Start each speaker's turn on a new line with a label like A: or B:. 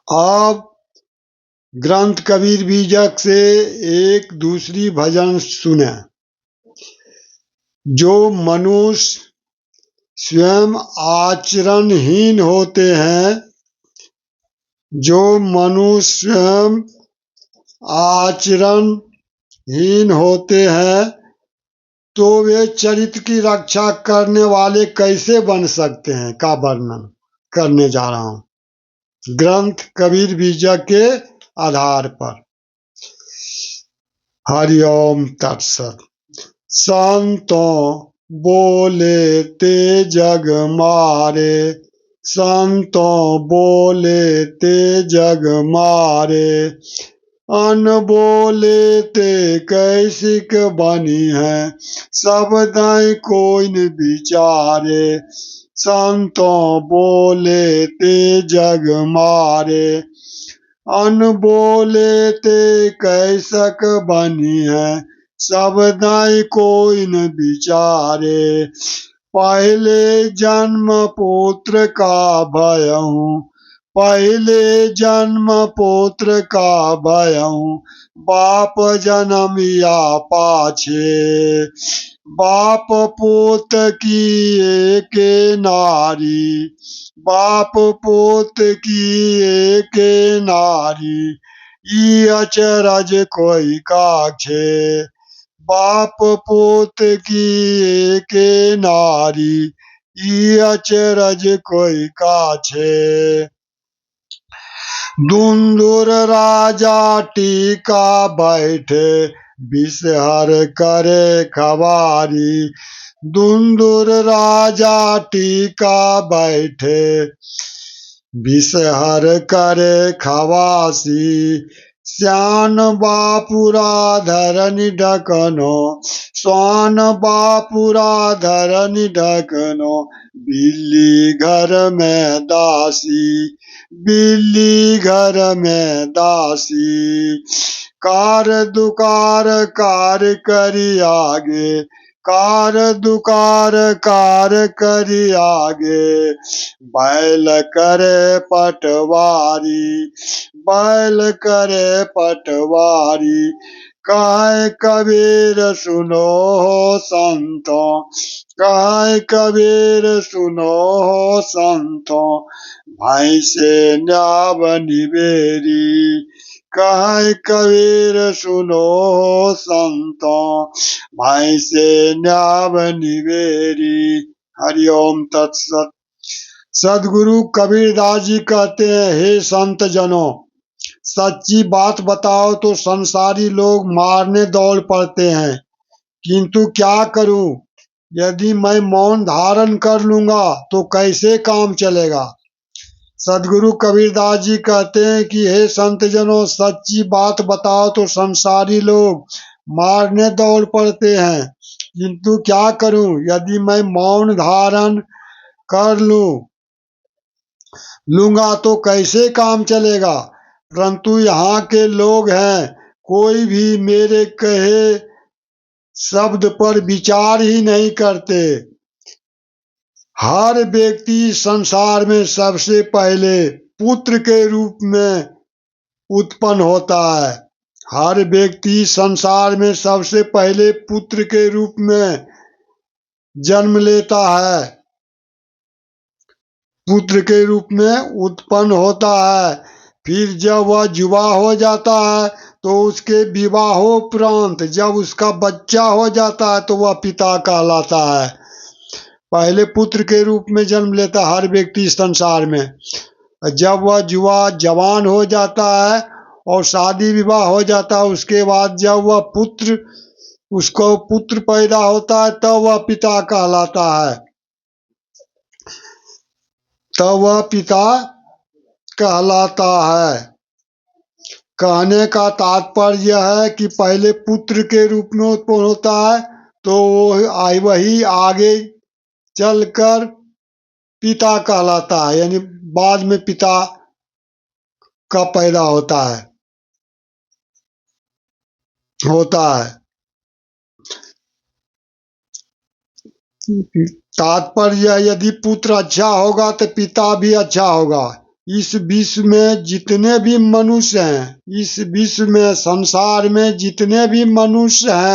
A: अब ग्रंथ कबीर बीजक से एक दूसरी भजन सुने। जो मनुष्य स्वयं आचरणहीन होते हैं, जो मनुष्य स्वयं आचरणहीन होते हैं, तो वे चरित्र की रक्षा करने वाले कैसे बन सकते हैं का वर्णन करने जा रहा हूं ग्रंथ कबीर बीजक के आधार पर। हरिओम तत्सत। संतों बोले ते जग मारे, संतों बोले ते जग मारे, अनबोले ते कैसिक बनी है, सब दाई कोई न विचारे। संतों बोले ते जग मारे, अनबोले ते कैसक बनी है, सब दाई कोई न विचारे। पहले जन्म पुत्र का भयहूँ, पहले जन्म पुत्र का भयहूँ, बाप जन्म या पाछे। बाप पोत की एक नारी, बाप पोत की एक नारी, ई अचरज कोई काछे। बाप पोत की एक नारी, ई अचरज कोई काछे। दुंदुर राजा टीका बैठे, विषहर करे खबारी। दुंदुर राजा टीका बैठे, विषहर करे खवासी। श्यान बापुरा धरनी ढकनो, स्वान बापुरा धरनी ढकनो, बिल्ली घर में दासी, बिल्ली घर में दासी। कार दुकार कार करी आगे, कार दुकार कार करी आगे, बैल करे पटवारी, बैल करे पटवारी। कहे कबीर सुनो हो संतों, कहे कबीर सुनो हो संतों, भाई से न्याव निबेरी। कहे कबीर सुनो हो संतों, भाई से न्याव निबेरी। हरिओम तत्सत। सदगुरु कबीरदास जी कहते हैं, हे संत जनों, सच्ची बात बताओ तो संसारी लोग मारने दौड़ पड़ते हैं, किंतु क्या करूं? यदि मैं मौन धारण कर लूंगा तो कैसे काम चलेगा? सदगुरु कबीरदास जी कहते हैं कि हे संत जनों, सच्ची बात बताओ तो संसारी लोग मारने दौड़ पड़ते हैं, किंतु क्या करूं? यदि मैं मौन धारण कर लूंगा तो कैसे काम चलेगा? परंतु यहाँ के लोग हैं, कोई भी मेरे कहे शब्द पर विचार ही नहीं करते। हर व्यक्ति संसार में सबसे पहले पुत्र के रूप में उत्पन्न होता है। हर व्यक्ति संसार में सबसे पहले पुत्र के रूप में जन्म लेता है, पुत्र के रूप में उत्पन्न होता है। फिर जब वह युवा हो जाता है तो उसके विवाहोपरांत जब उसका बच्चा हो जाता है तो वह पिता कहलाता है। पहले पुत्र के रूप में जन्म लेता हर व्यक्ति संसार में। जब वह युवा जवान हो जाता है और शादी विवाह हो जाता है, उसके बाद जब वह पुत्र उसको पुत्र पैदा होता है तब वह पिता कहलाता है, तब वह पिता कहलाता है। कहने का तात्पर्य है कि पहले पुत्र के रूप में उत्पन्न होता है तो वही आगे चलकर पिता कहलाता है, यानी बाद में पिता का पैदा होता है। तात्पर्य यदि पुत्र अच्छा होगा तो पिता भी अच्छा होगा, इस विश्व में जितने भी मनुष्य हैं, इस विश्व में संसार में जितने भी मनुष्य हैं,